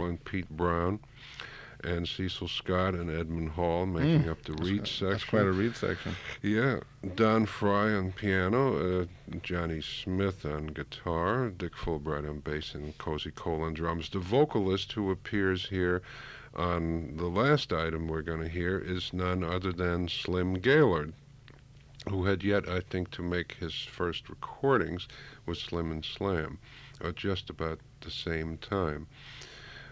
and Pete Brown, and Cecil Scott and Edmund Hall making up the reed section. That's quite a reed section. Yeah, Don Fry on piano, Johnny Smith on guitar, Dick Fulbright on bass, and Cozy Cole on drums. The vocalist who appears here on the last item we're going to hear is none other than Slim Gaillard, who had yet, I think, to make his first recordings with Slim and Slam, just about the same time.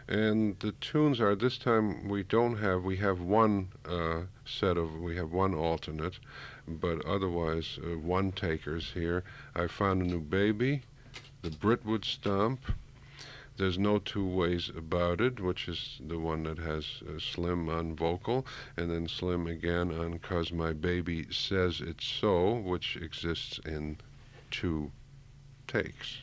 And the tunes are, this time we have one we have one alternate, but otherwise one takers here. I Found a New Baby, the Britwood Stomp, There's No Two Ways About It, which is the one that has Slim on vocal, and then Slim again on 'Cause My Baby Says It's So, which exists in 2 takes.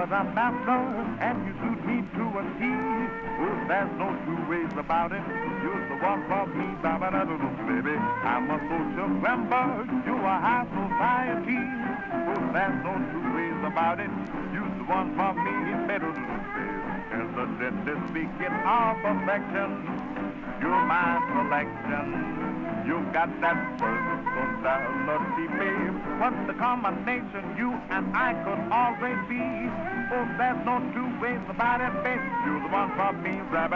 you're the master, and you suit me to a T. Oh, there's no two ways about it. You're the one for me, baby. I'm a social member, you're a high society. Oh, there's no two ways about it. You're the one for me, baby. And the gently speaking of perfection, you're my selection. You got that personality, babe. What's the combination you and I could always be? Oh, there's no two ways about it, babe. You're the one for me, baby.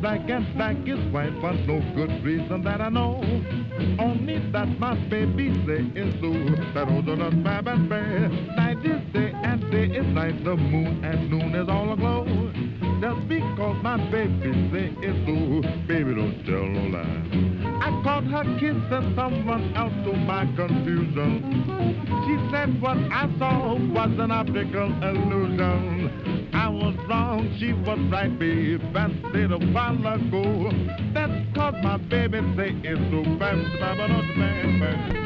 Black and black is white for no good reason that I know. Only that my baby say is blue. That old not bad and bad. Night is day and day is night. The moon and noon is all aglow. Just because my baby say it's blue, baby don't tell no lie. I caught her kissing someone else to my confusion. She said what I saw was an optical illusion. I was wrong, she was right, babe. I said a while ago. That's cause my baby say it's so bad, bad.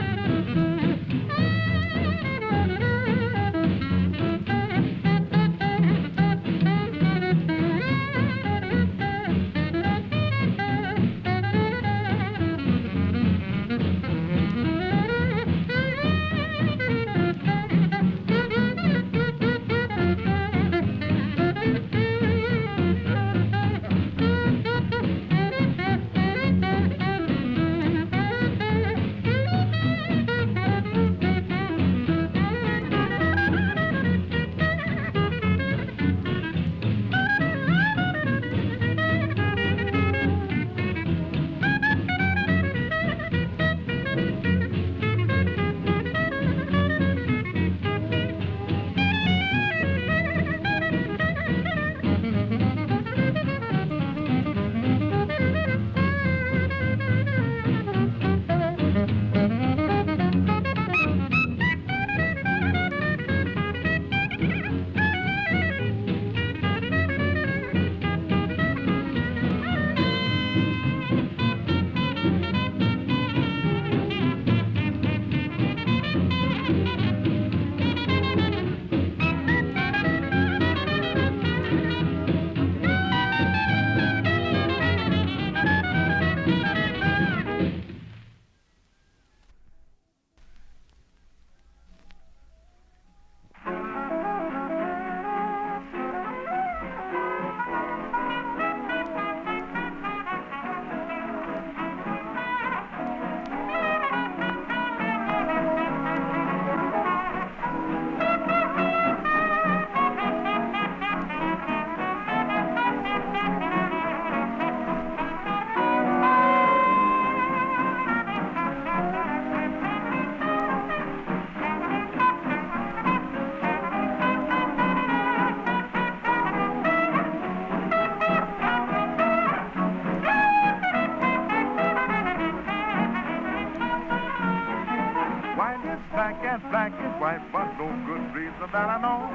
black and black is white for no good reason that I know.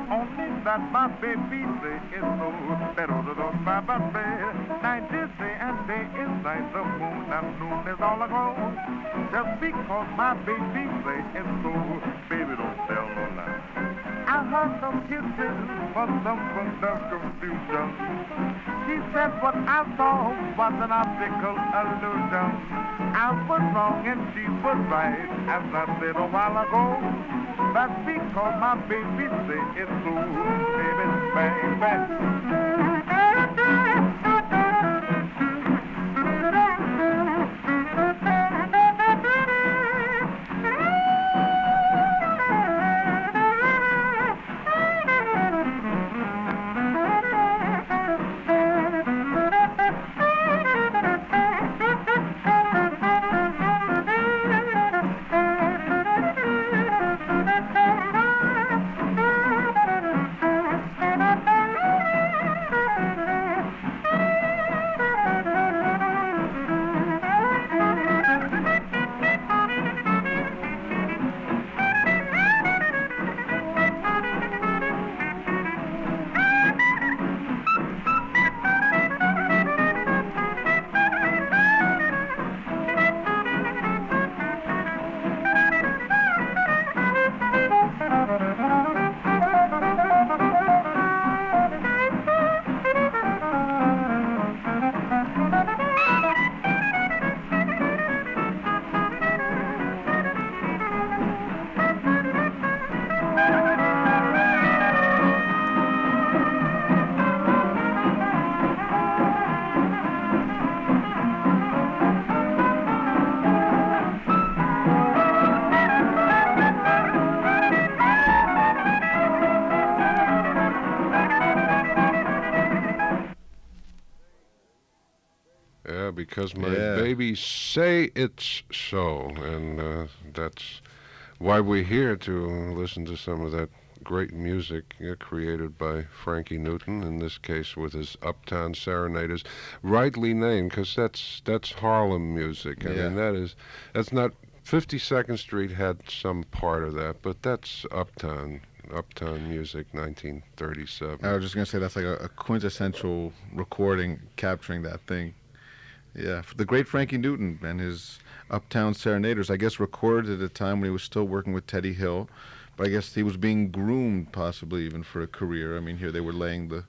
Only that my baby say it's so. Night is day and day is night. The moon and noon is all aglow. Just because my baby say it's so. Baby, don't tell no lie. I heard some kisses for some confusion. She said what I saw was an optical illusion. I was wrong and she was right, as I said a while ago. That's because my baby say it's true, baby, baby. Because my baby say it's so, and that's why we're here, to listen to some of that great music created by Frankie Newton, in this case with his Uptown Serenaders, rightly named, because that's Harlem music. I mean, that's not 52nd Street had some part of that, but that's Uptown music, 1937. I was just going to say that's like a quintessential recording capturing that thing. Yeah, the great Frankie Newton and his Uptown Serenaders, I guess, recorded at a time when he was still working with Teddy Hill, but I guess he was being groomed possibly even for a career. I mean, here they were laying the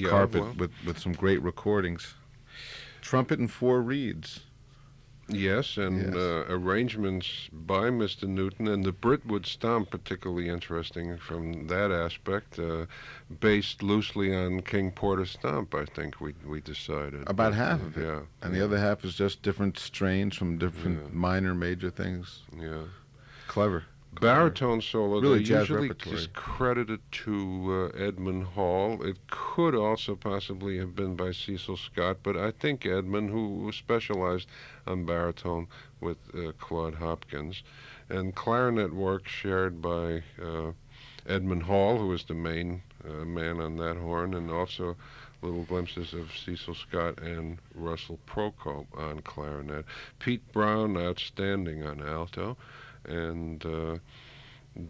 carpet with some great recordings. Trumpet and four reeds. Yes, and arrangements by Mr. Newton, and the Brentwood Stomp, particularly interesting from that aspect, based loosely on King Porter's Stomp, I think we decided. About half of it. Yeah. And the other half is just different strains from different minor, major things. Yeah. Clever. Baritone solo, really they usually repertoire. is credited to Edmund Hall. It could also possibly have been by Cecil Scott, but I think Edmund, who specialized on baritone with Claude Hopkins, and clarinet work shared by Edmund Hall, who was the main man on that horn, and also little glimpses of Cecil Scott and Russell Procope on clarinet. Pete Brown, outstanding on alto. And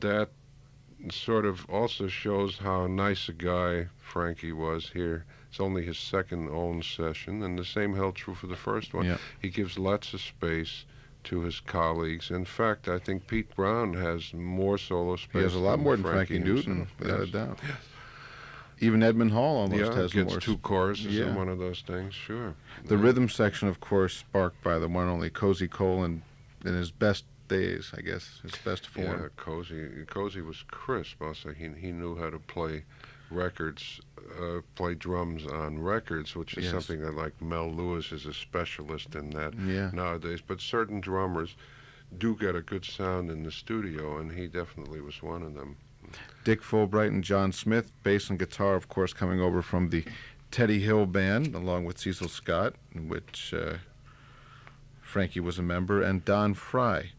that sort of also shows how nice a guy Frankie was here. It's only his second own session, and the same held true for the first one. Yep. He gives lots of space to his colleagues. In fact, I think Pete Brown has more solo space. He has a lot more than Frankie Newton, without a doubt. Yes. Even Edmund Hall almost has gets more. Two choruses in one of those things, sure. The rhythm section, of course, sparked by the one and only Cozy Cole in his best days, I guess, his best form. Yeah, Cozy was crisp. Also, he knew how to play records, play drums on records, which is something that, like, Mel Lewis is a specialist in that nowadays. But certain drummers do get a good sound in the studio, and he definitely was one of them. Dick Fulbright and John Smith, bass and guitar, of course, coming over from the Teddy Hill Band, along with Cecil Scott, in which Frankie was a member, and Don Fry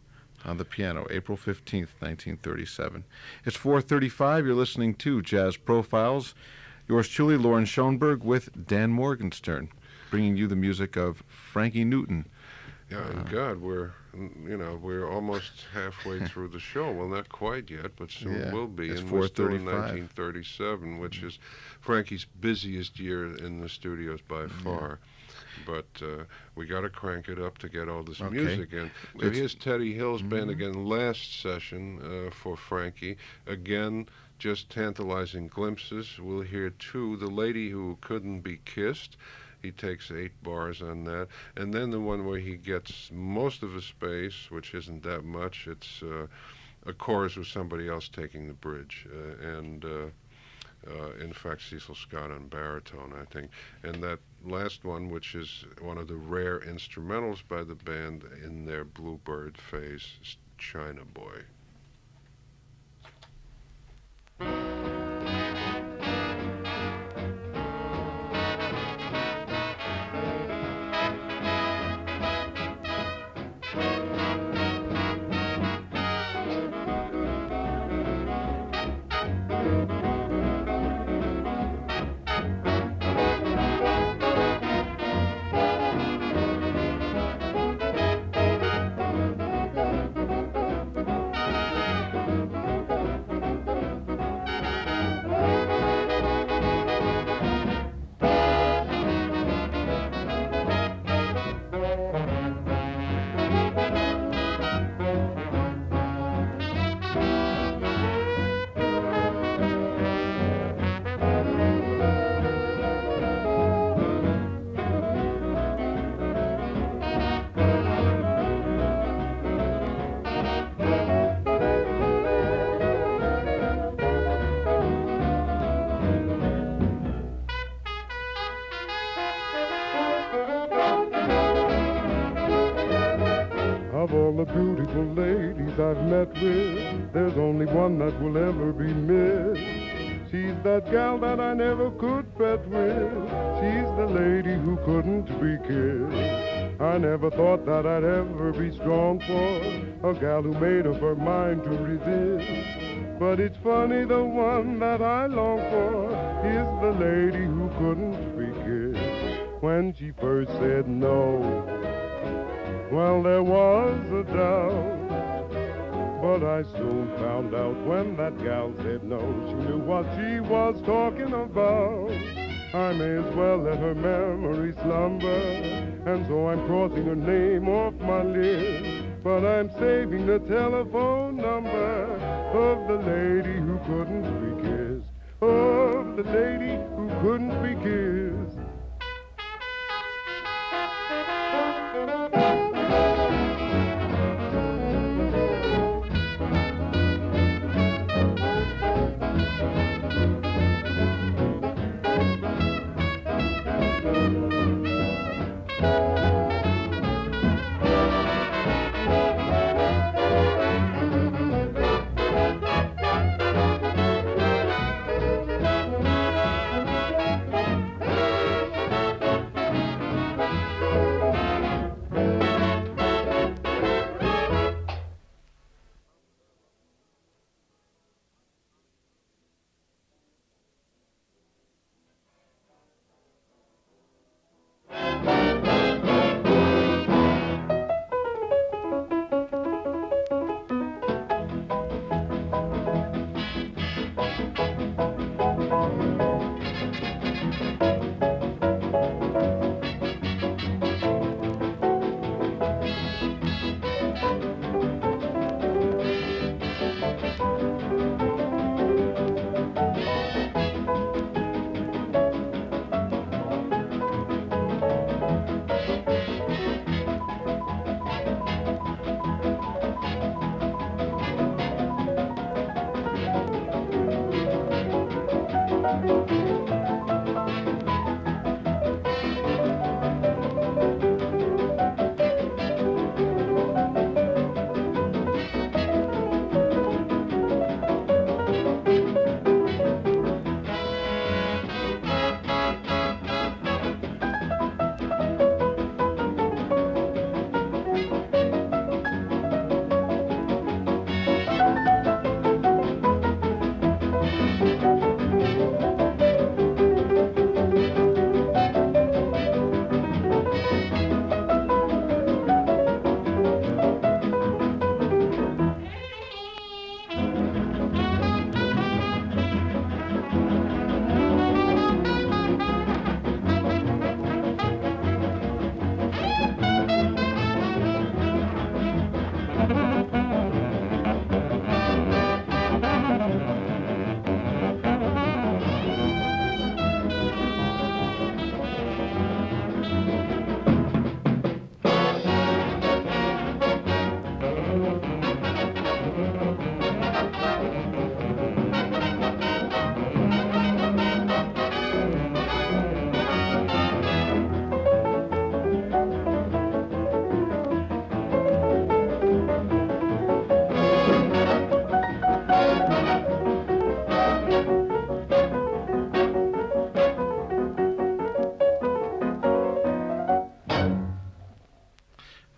on the piano, April 15th, 1937. It's 4:35. You're listening to Jazz Profiles. Yours truly, Lauren Schoenberg, with Dan Morgenstern, bringing you the music of Frankie Newton. Yeah, and God, we're almost halfway through the show. Well, not quite yet, but soon Yeah, will be. it's And we're still in 4:35. 1937, which is Frankie's busiest year in the studios by far. But we got to crank it up to get all this Okay. music in. So It's- here's Teddy Hill's band again, last session for Frankie. Again, just tantalizing glimpses. We'll hear two, The Lady Who Couldn't Be Kissed. He takes 8 bars on that. And then the one where he gets most of his space, which isn't that much. It's a chorus with somebody else taking the bridge. In fact, Cecil Scott on baritone, I think. And that last one, which is one of the rare instrumentals by the band in their Bluebird phase, is China Boy. Of all the beautiful ladies I've met with, there's only one that will ever be missed. She's that gal that I never could bet with. She's the lady who couldn't be kissed. I never thought that I'd ever be strong for a gal who made up her mind to resist. But it's funny, the one that I long for is the lady who couldn't be kissed. When she first said no, well, there was a doubt, but I soon found out when that gal said no, she knew what she was talking about. I may as well let her memory slumber, and so I'm crossing her name off my list. But I'm saving the telephone number of the lady who couldn't be kissed, of the lady who couldn't be kissed.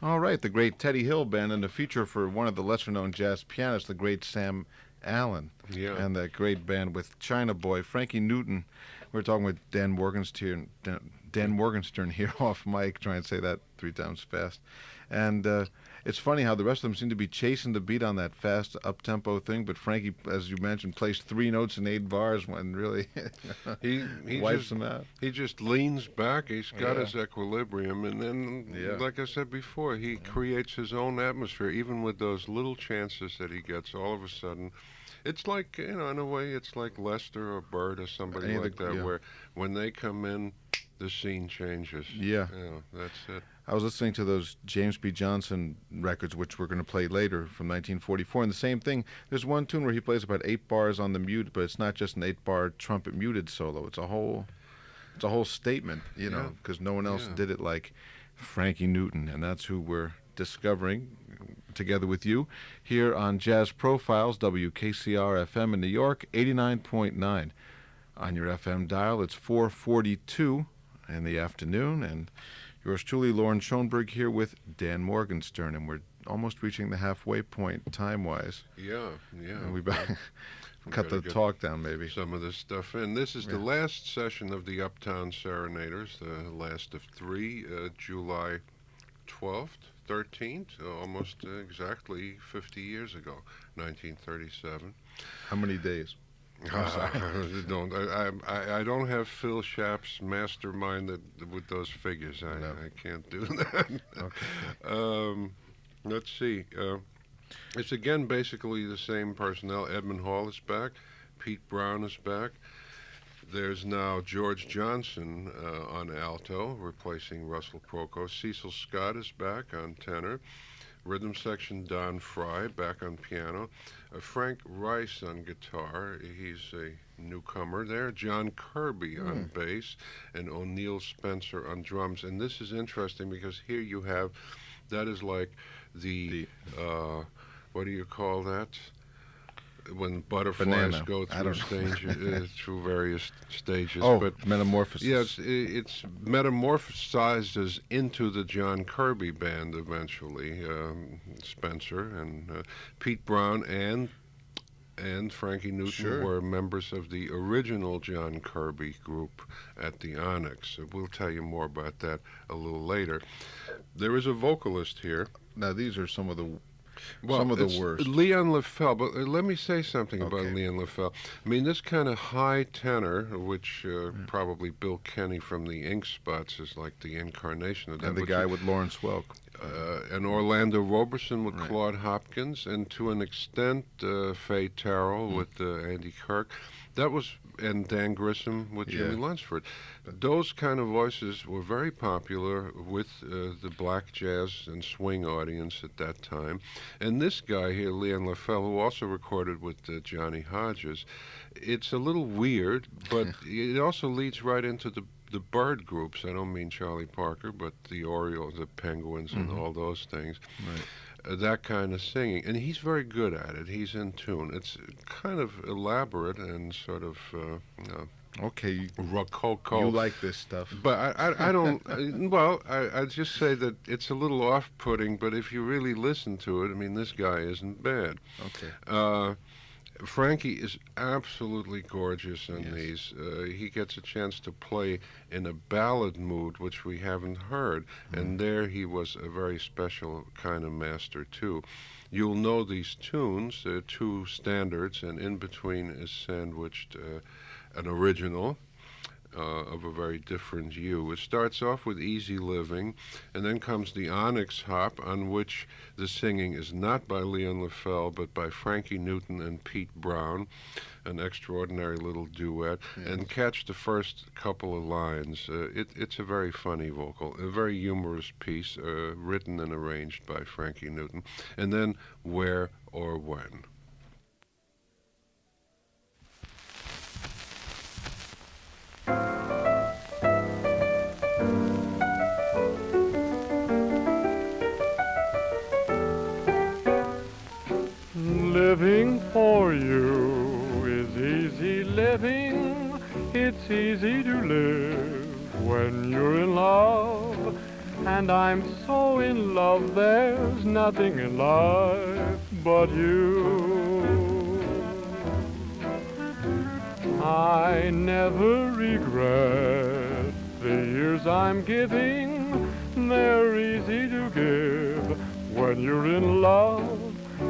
All right, the great Teddy Hill Band, and a feature for one of the lesser-known jazz pianists, the great Sam Allen, Yeah. and that great band with China Boy, Frankie Newton. We're talking with Dan Morgenstern here off mic, trying to say that 3 times fast. And it's funny how the rest of them seem to be chasing the beat on that fast up-tempo thing, but Frankie, as you mentioned, plays 3 notes in 8 bars when really he wipes just, them out. He just leans back. He's got Yeah. his equilibrium, and then, Yeah. like I said before, he creates his own atmosphere, even with those little chances that he gets. All of a sudden, it's like, in a way, it's like Lester or Bird or somebody Any of like the- that, yeah. where when they come in, the scene changes. Yeah. That's it. I was listening to those James B. Johnson records, which we're going to play later, from 1944, and the same thing. There's one tune where he plays about 8 bars on the mute, but it's not just an 8-bar trumpet muted solo. It's a whole statement, Yeah. because no one else Yeah. did it like Frankie Newton, and that's who we're discovering together with you here on Jazz Profiles, WKCR FM in New York, 89.9. On your FM dial, it's 4:42 in the afternoon, and yours truly, Lauren Schoenberg, here with Dan Morgenstern, and we're almost reaching the halfway point time-wise. Yeah. And we cut gotta the get talk down, maybe. some of this stuff in. This is the Yeah. last session of the Uptown Serenaders, the last of 3, July 12th, 13th, almost exactly 50 years ago, 1937. How many days? I don't have Phil Schapp's mastermind with those figures. No. I can't do that. Okay. Let's see. It's again basically the same personnel. Edmund Hall is back. Pete Brown is back. There's now George Johnson on alto, replacing Russell Proko. Cecil Scott is back on tenor. Rhythm section, Don Fry, back on piano. Frank Rice on guitar. He's a newcomer there. John Kirby on bass. And O'Neill Spencer on drums. And this is interesting because here you have, that is like the what do you call that? When butterflies Banana. go I through don't through various stages. Oh, but metamorphosis. yes, it's metamorphosizes into the John Kirby band eventually. Spencer and Pete Brown and Frankie Newton Sure. were members of the original John Kirby group at the Onyx. We'll tell you more about that a little later. There is a vocalist here. Now, these are some of the It's worst. Leon LaFell, but let me say something about Okay. Leon LaFell. I mean, this kind of high tenor, which probably Bill Kenny from the Ink Spots is like the incarnation of that. And the but guy with Lawrence Welk. and Orlando Roberson with Right. Claude Hopkins, and to an extent, Faye Terrell with Andy Kirk. That was, and Dan Grissom with Jimmy Yeah. Lunsford. Those kind of voices were very popular with the black jazz and swing audience at that time. And this guy here, Leon LaFell, who also recorded with Johnny Hodges, it's a little weird, but it also leads right into the bird groups. I don't mean Charlie Parker, but the Orioles, the Penguins, and all those things. Right. That kind of singing. And he's very good at it. He's in tune. It's kind of elaborate and sort of Okay, rococo. you like this stuff. But I don't, well, I just say that it's a little off-putting, but if you really listen to it, I mean, this guy isn't bad. Okay. Frankie is absolutely gorgeous in Yes. these. He gets a chance to play in a ballad mood, which we haven't heard, and there he was a very special kind of master, too. You'll know these tunes, 2 standards, and in between is sandwiched an original of a very different hue. It starts off with Easy Living, and then comes the Onyx Hop, on which the singing is not by Leon LaFell, but by Frankie Newton and Pete Brown, an extraordinary little duet. And catch the first couple of lines. It's a very funny vocal, a very humorous piece, written and arranged by Frankie Newton. And then Where or When. Living for you is easy living. It's easy to live when you're in love. And and I'm so in love, there's nothing in life but you. I never regret the years I'm giving, they're easy to give. When you're in love,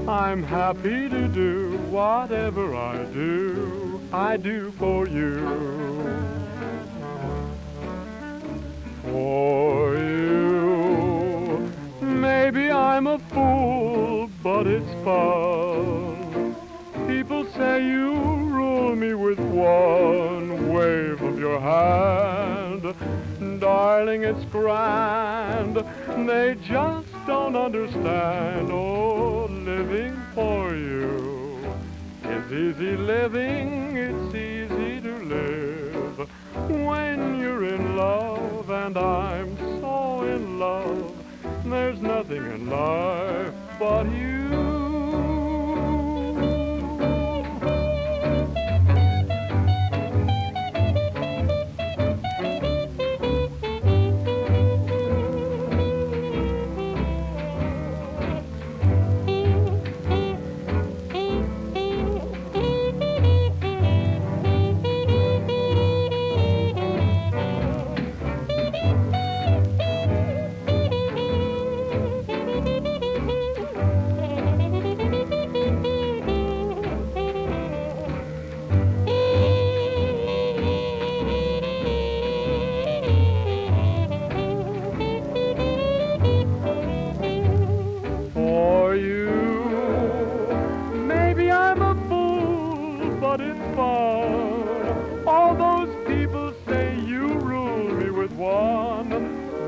I'm happy to do whatever I do for you. For you, maybe I'm a fool, but it's fun. People say you rule me with one wave of your hand. Darling, it's grand, they just don't understand. Oh, living for you is easy living, it's easy to live when you're in love, and I'm so in love, there's nothing in life but you.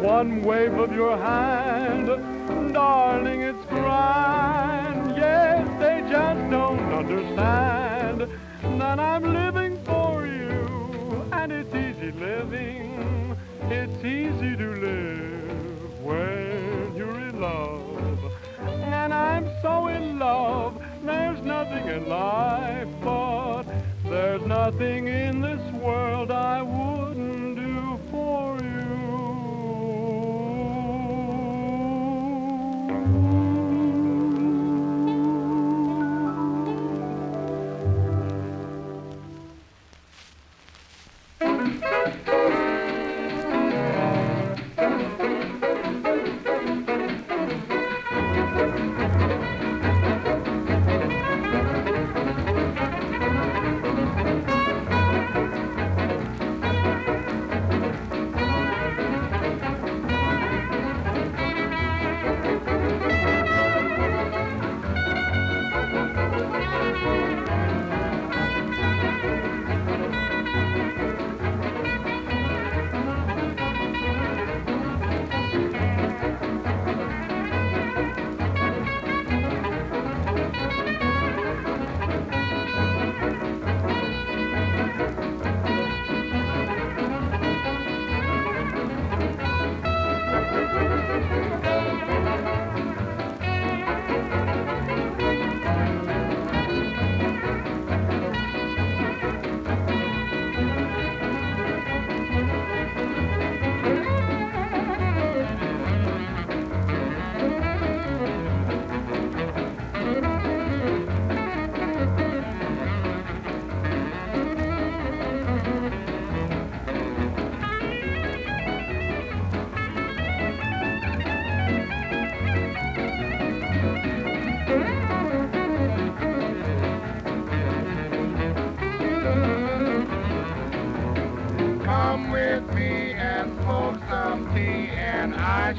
One wave of your hand, darling, it's grand. Yes, they just don't understand that I'm living for you, and it's easy living, it's easy to live when you're in love. And I'm so in love, there's nothing in life, but there's nothing in this world I wouldn't do for you.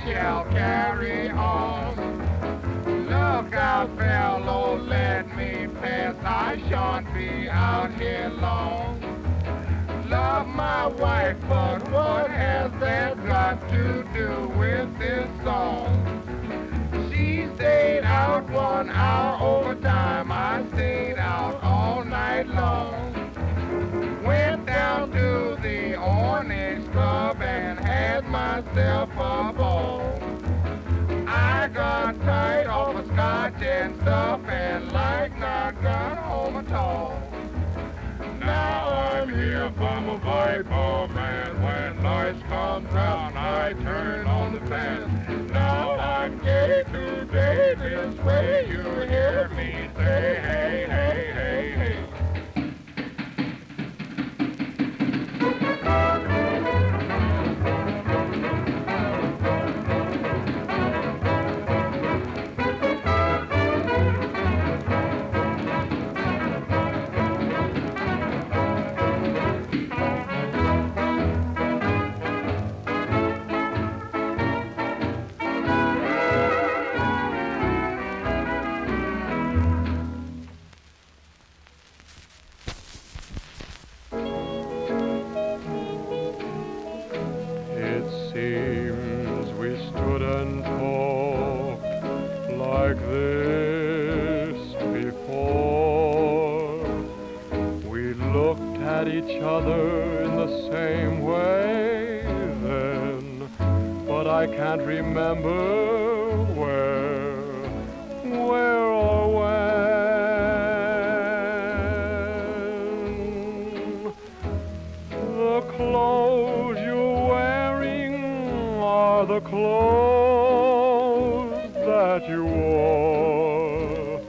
Shall carry on. Look out, fellow, let me pass. I shan't be out here long. Love my wife, but what has that got to do with this song? She stayed out 1 hour overtime. I stayed out all night long. Went down to the Orange Club and had myself a ball. I got tired of a scotch and stuff and like not got home at all. Now I'm here from a Viper man. When lights come round, I turn on the fan. Now I'm gay today, this way you hear me say, hey, hey, hey, hey. It seems we stood and talked like this before. We looked at each other in the same way then, but I can't remember where or when. The clothes you're wearing are the clothes that you wore.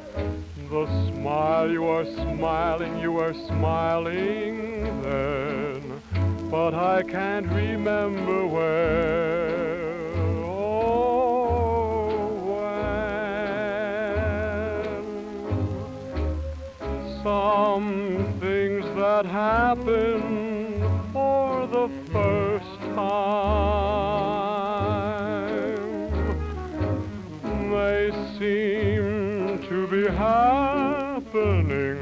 The smile you are smiling then, but I can't remember where or when. Some things that happen for the first time, they seem to be happening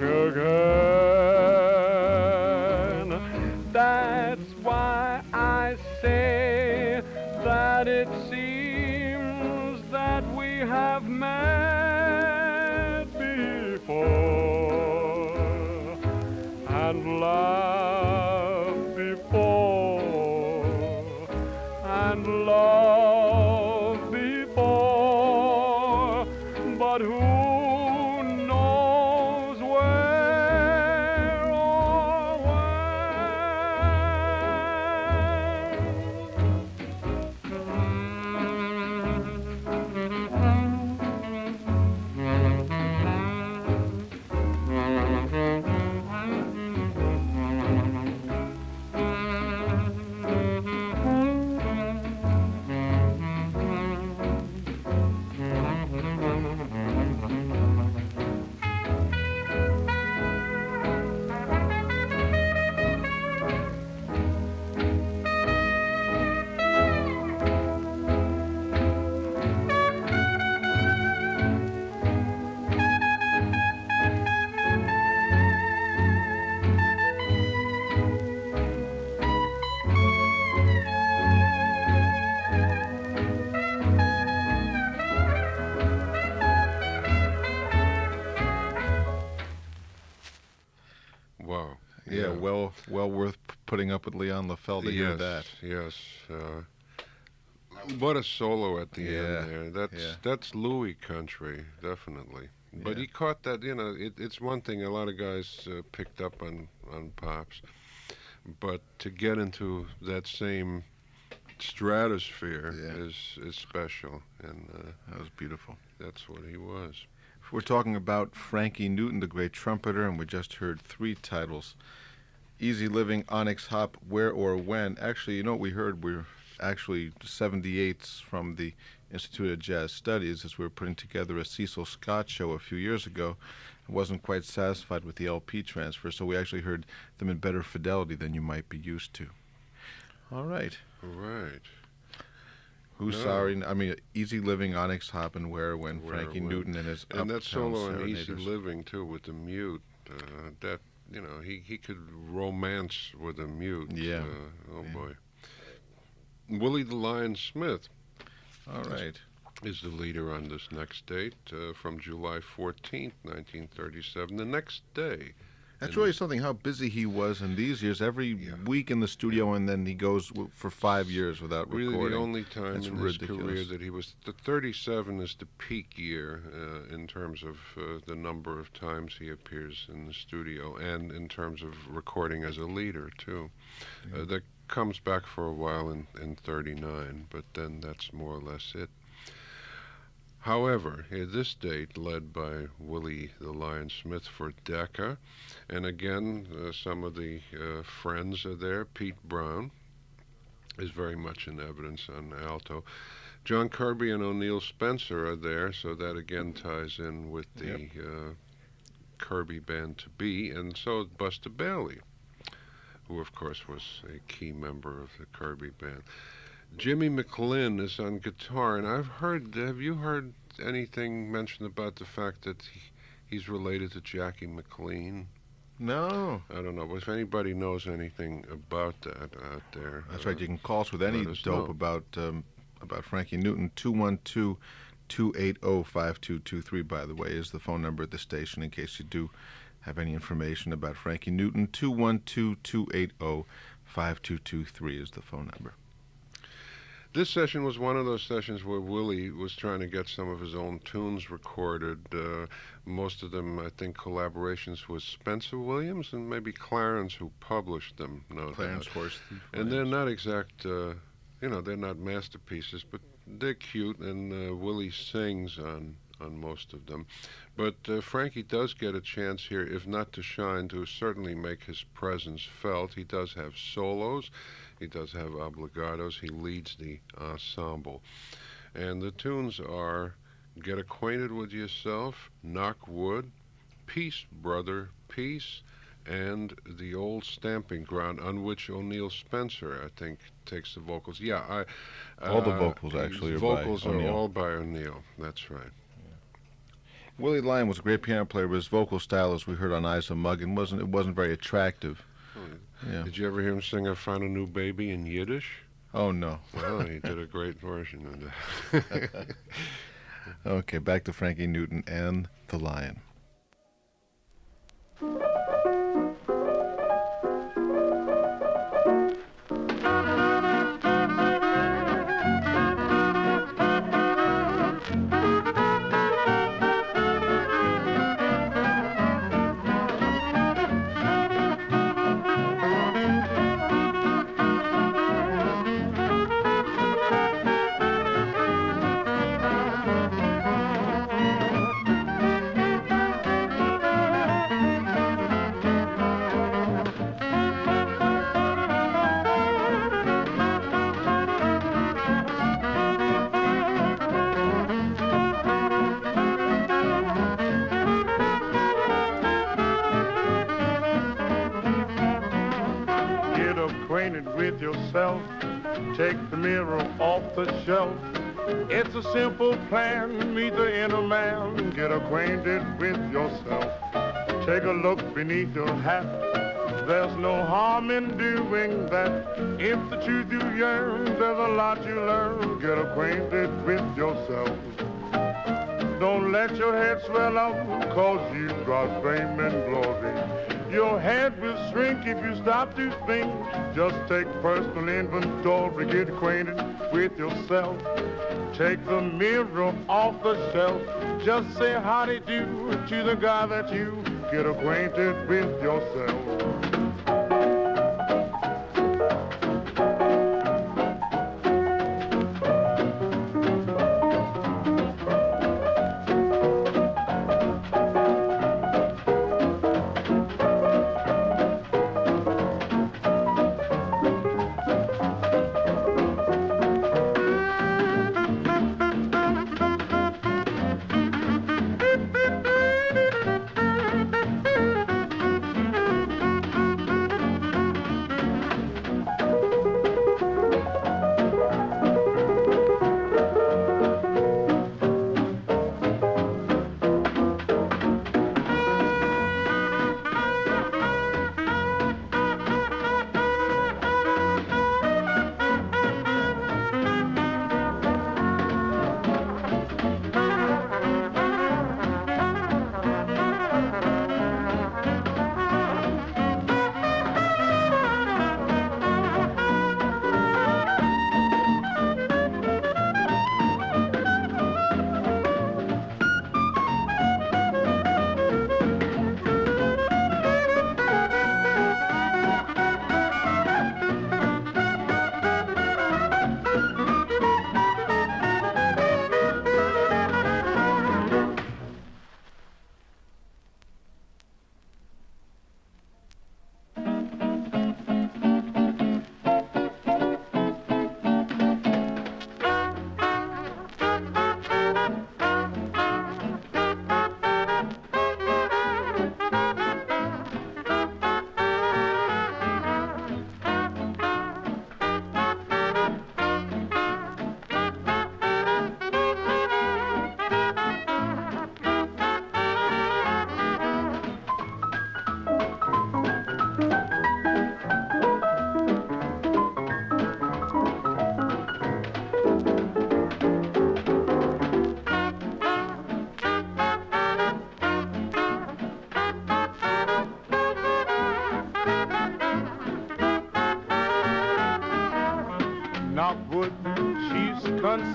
again. That's why I say that it seems that we have met before and laughed before and loved before, but who knows where or Wow. Yeah, well worth putting up with Leon LaFell to hear that. Yes. What a solo at the Yeah, end there. yeah. That's Louis country, definitely. But Yeah. he caught that. It's one thing a lot of guys picked up on pops, but to get into that same stratosphere Yeah. is special, and That was beautiful. that's what he was. We're talking about Frankie Newton, the great trumpeter, and we just heard three titles. Easy Living, Onyx Hop, Where or When. Actually, you know what we heard? We're actually 78s from the Institute of Jazz Studies as we were putting together a Cecil Scott show a few years ago. I wasn't quite satisfied with the LP transfer, so we actually heard them in better fidelity than you might be used to. All right. Right. Who's No. Sorry? I mean, Easy Living, Onyx Hop, and Where When, Where, Frankie When. Newton and his And that Uptown solo on Easy Serenaders. Living too with the mute, that he could romance with a mute. Yeah. Oh Yeah. boy. Willie the Lion Smith All right. is the leader on this next date from July 14th, 1937. The next day. That's And- really something how busy he was in these years. Every Yeah. week in the studio, and then he goes for 5 years without Really, recording. the only time That's in his career ridiculous. that he was. The 37 is the peak year in terms of the number of times he appears in the studio, and in terms of recording as a leader too. The comes back for a while in 39, but then that's more or less it. However, at this date, led by Willie the Lion Smith for Decca, and again, some of the friends are there. Pete Brown is very much in evidence on alto. John Kirby and O'Neill Spencer are there, so that again ties in with the Kirby band to be, and so is Buster Bailey, who of course was a key member of the Kirby band. Jimmy McLin is on guitar, and have you heard anything mentioned about the fact that he's related to Jackie McLean? No. I don't know, but if anybody knows anything about that out there. That's right. You can call us with any dope about Frankie Newton. 212-280-5223, by the way, is the phone number at the station in case you do have any information about Frankie Newton. 212-280-5223 is the phone number. This session was one of those sessions where Willie was trying to get some of his own tunes recorded. Most of them, I think, collaborations with Spencer Williams and maybe Clarence, who published them. No Clarence doubt. Horst. And they're not exact, they're not masterpieces, but they're cute, and Willie sings on most of them. But Frankie does get a chance here, if not to shine, to certainly make his presence felt. He does have solos. He does have obligatos. He leads the ensemble. And the tunes are Get Acquainted with Yourself, Knock Wood, Peace, Brother, Peace, and The Old Stamping Ground, on which O'Neill Spencer, I think, takes the vocals. Yeah, all the vocals actually are vocals by O'Neill. are all by O'Neill. That's right. Willie the Lion was a great piano player, but his vocal style, as we heard on Eyes of Muggin, wasn't very attractive. Yeah. Did you ever hear him sing I Found a New Baby in Yiddish? Oh, no. Well, he did a great version of that. Okay, back to Frankie Newton and the Lion. With yourself, take the mirror off the shelf. It's a simple plan, meet the inner man, get acquainted with yourself. Take a look beneath your hat, there's no harm in doing that. If the truth you yearn, there's a lot you learn, get acquainted with yourself. Don't let your head swell up, cause you've got fame and glory. Your head will shrink if you stop to think. Just take personal inventory, get acquainted with yourself. Take the mirror off the shelf. Just say howdy do to the guy that you get acquainted with yourself.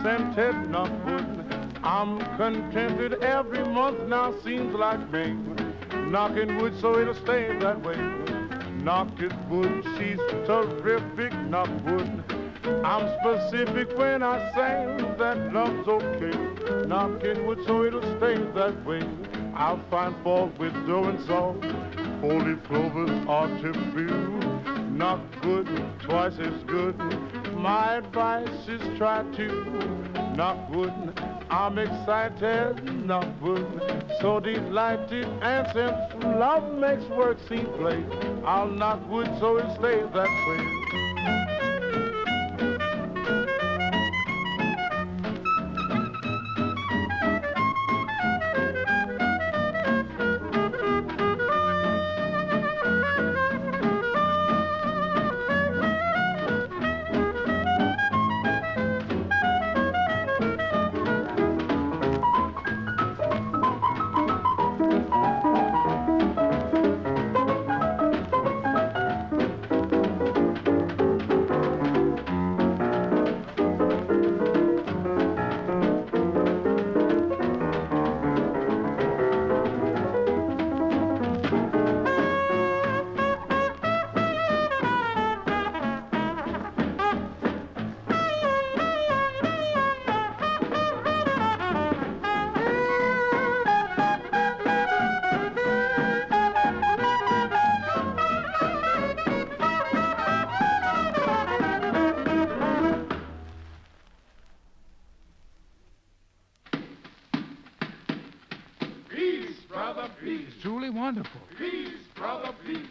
scented knockwood. I'm contented every month now, seems like May. Knocking wood so it'll stay that way. Knocking wood, she's terrific, knockwood. I'm specific when I say that love's okay. Knocking wood so it'll stay that way. I'll find fault with doing so. 4-leaf clovers are taboo. Knock good, twice as good. My advice is try to knock wood. I'm excited, knock wood. So delighted, and since love makes work seem play, I'll knock wood so it stays that way. Truly wonderful. Peace, brother, peace.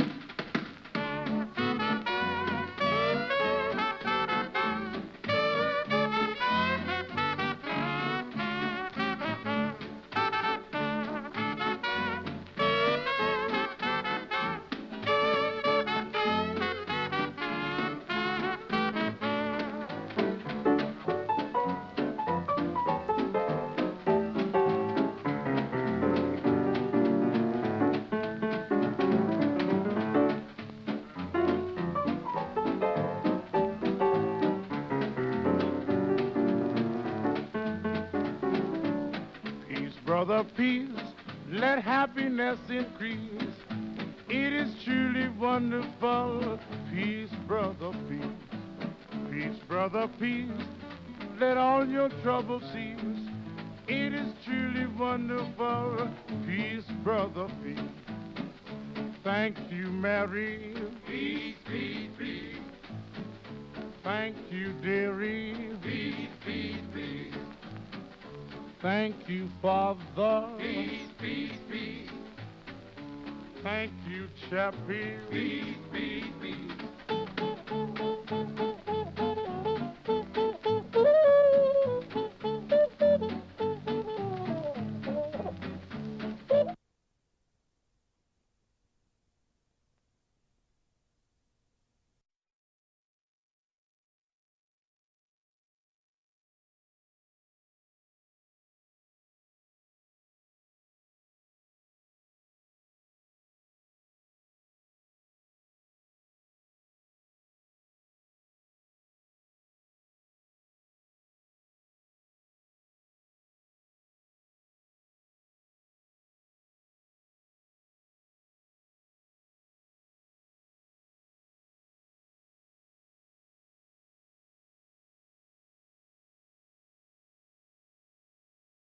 Brother, peace, let happiness increase. It is truly wonderful. Peace, brother, peace. Peace, brother, peace, let all your troubles cease. It is truly wonderful. Peace, brother, peace. Thank you, Mary. Peace, peace, peace. Thank you, dearie. Peace, peace, peace. Thank you, Father. Peace, peace, peace. Thank you, Chappie. Peace, peace, peace.